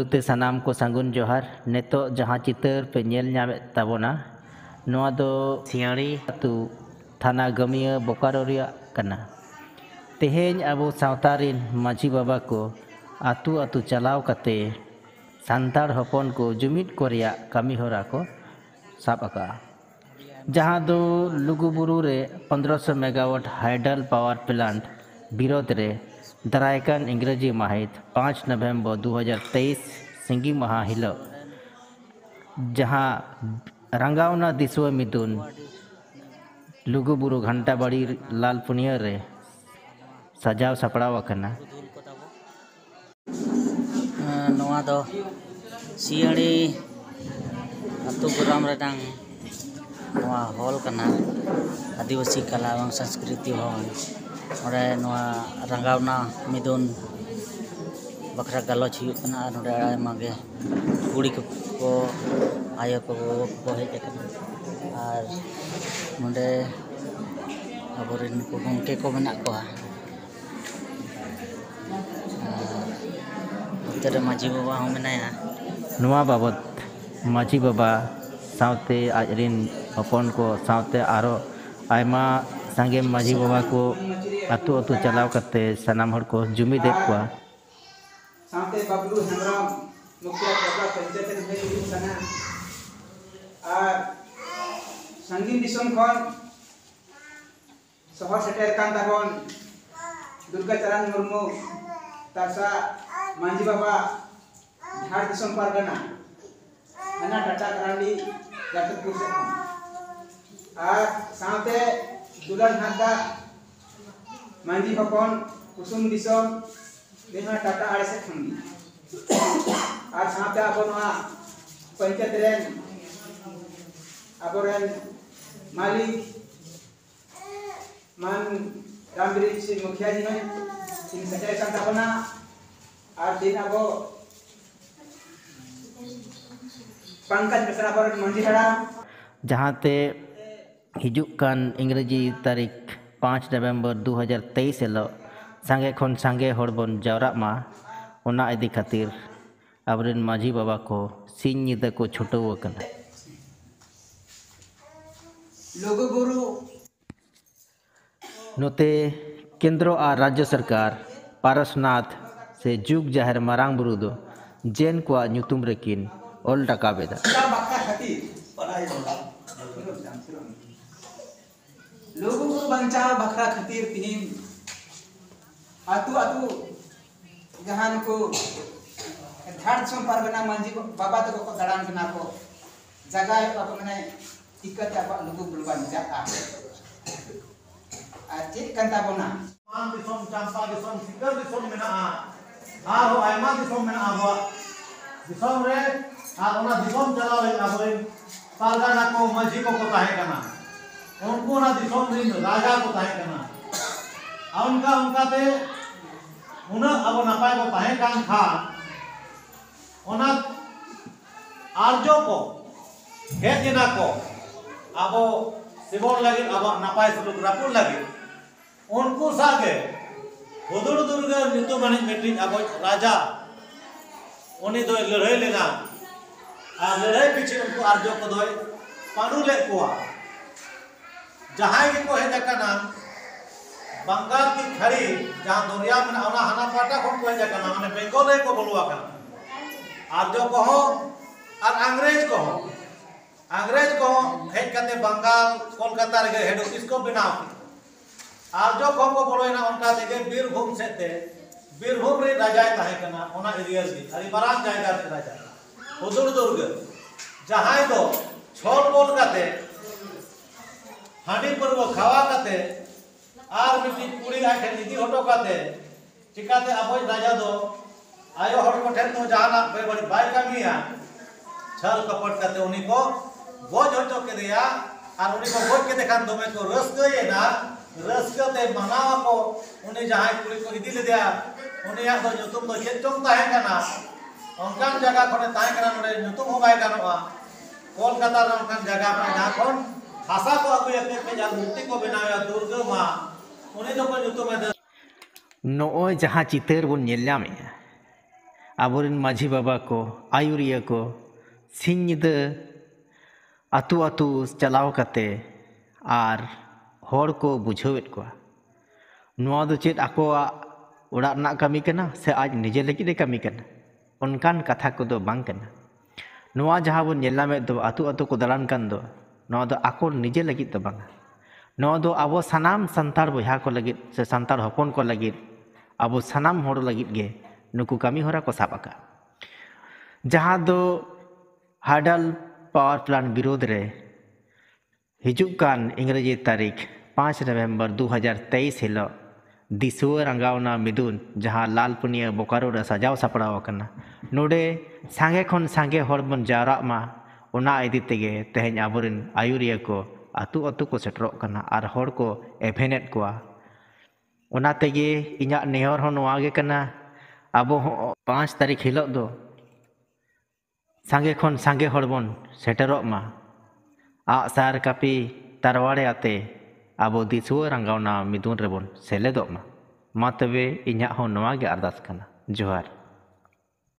पुलुते सनाम को संगुन जोहार नेतो जहाँ चितर पे नेल ᱧᱟᱢᱮᱫ ᱛᱟᱵᱚᱱᱟ ᱱᱚᱣᱟ ᱫᱚ सियाड़ी अतु थाना गमिया बोकारो रिया कना तेहेñ अबो सावतारिन माझी बाबा को आतु आतु चलाव कते सांतार हपन को जुमिद को रिया कमी होरा को साब अका जहाँ दो लुगुबुरु रे 1500 मेगावाट हाइडल पावर प्लांट विरोध रे दरायकन इंग्रजी माहित 5 नवंबर 2023 सिंगी महा हिलो जहाँ रंगावना दिसुआ मिदुन लुगुबुरु घंटा बड़ी लाल पुनिया रे सजाव सपड़ाव कना नवा दो सियाड़ी अतु ग्राम रेडांग नवा हॉल कना आदिवासी कला एवं संस्कृति भवन और नवा रंगावना मिदुन बखरा गलोच हुई कना नोडे आयमागे कुड़ी को आयो को हेज और नोडे अबोरिन को गंके को मेना को तेरे माझी बाबा हम मेनाया नुआ बाबत माझी बाबा सावते आजरिन हपन को सावते आरो आयमा संगे माझी बाबा को अतु अतु चलाव करते सनाम हर को जुमिद को सावते बबलू हेमराम मुखिया प्रका पंचायत रे हेजु कना और संगीन दिसम खन सहर सेटर कान ताबन दुर्गा चरण मुर्मू तासा मांझी बाबा झाड़ दिसम पारगना हना टाटा करांडी जातपुर से और सावते दुलन हादा मांझी हपन कुसुम दिसम देहा टाटा आड़े से खंगी और सावते अबनवा पंचायत रेन अबोरेन मालिक मान रामब्रिज से मुखिया जी हैं इन सच्चाई का बना और दिन अब पंकज मिश्रा पर मंजी हड़ा जहाँ ते हिजुकान इंग्रजी तारीख 5 नवंबर 2023 हेलो संगे खन संगे हड़बन जावरा मा ओना इदी खातिर अबरिन माझी बाबा को सिंह निदा को छुटो कना लुगुबुरु नोते केंद्र और राज्य सरकार पारसनाथ से जुग जाहिर मारांग बुरु दो जेन को नुतुम रेकिन ओल टका बेदा लुगुबुरु बंचाव बखरा खातिर तिहिन आतु आतु जहान को झाड़ सम पारगना मांझी बाबा तो को दड़ान कना को जगह को मने इकत अब लुगुबुरु बंचाव चेक कंता बोना मान दिसोम चंपा दिसोम सिकर दिसोम मेना आरो आयमा दिसोम मेना आबो दिसोम रे आर ओना दिसोम चलाव ले आबो पालगाना को माझी को ताहे कना उनको ना दिसोम दिन राजा को ताहे कना उनका ते उना अब नपाय को ताहे कान खा ओना आर्जो को हेजना को आबो सिबोर लगे अब नपाय सुलुक रापुर लगे उनको सागे हुदुर दुर्गा नितु माने मेटिन अब राजा उनी दो लड़ाई लेना आ लड़ाई पीछे उनको आर्जो को दोय पानु ले कोआ जहां के को हेजा कना बंगाल की खड़ी जहां दरिया में ओना हना पाटा को हेजा कना माने बंगाल को बोलवा कना आर्जो को हो और अंग्रेज को हो हेज कते बंगाल कोलकाता रे हेड ऑफिस को बनाव आर्जो को बोलोना उनका देगे बीरभूम सेते बीरभूम रे राजा ताहे कना ओना एरिया रे अरी बरान जायगा रे राजा हुदुर दुर्ग जहां दो छोल बोल कते हांडी पर्व खावा कते आर मिटी कुड़ी आखे निधि हटो कते चिकाते अबोय राजा दो आयो हड़ को ठेन तो जहाना बड़ी बाई कमिया छल कपट कते उनी को गोज हटो के दिया और उनी को गोज के देखान दमे को रसगये ना रसगते मनाव को उनी जहां कुड़ी को इदी ले दिया उनी या दो नुतुम दो चेत चों ताहे कना ओनकान जगह कोने ताहे कना नोडे नुतुम हो बाय गानोआ कोलकाता रे ओनकान जगह पर जहां कोन भाषा को अगुय पे जा मूर्ति को बनाया दुर्गा मां उनी दो को नुतुम नोय जहाँ चितर बन नेल ᱧᱟᱢᱮᱜᱼᱟ aborin माझी baba ko, ayuriya ko, sing nyida atu chalaw kate ar hor ko bujhawet ko. Noa do chet akoa orak nak kami kana se aj nije lagi de kami kana. Onkan katha ko do bang kana. Noa jaha bon nyel named do atu ko dalan kan do. Noa do ako nije lagi do bang. Noa do abo sanam santar boyha ko lagi se santar hopon ko lagi abo sanam hor lagi ge nuku kami hora ko sab aka. Jaha do hadal power plant बिरोध रे हिजुक कान इंग्रजी तारीख 5 नवंबर 2023 हिलो दिसुआ रंगावना मिदुन जहां लालपुनिया बोकारो रे सजाव सपड़ाव कना नोडे सांगे खन सांगे हर बन जारा मा ओना इदि तेगे तेहेन आबोरिन आयुरिया को अतु को सेटरो कना आर हर को एभेनेट कोआ ओना तेगे इन्या नेहर हो नोआ गे कना आबो 5 तारीख हिलो दो सांगे खन सांगे हर बन सेटरो मा आ सार कापी तरवाड़े आते आबो दिसुआ रंगावना मिदुन रेबन सेलेदो मा तबे इन्या हो नोआ गे अरदास कना जोहार।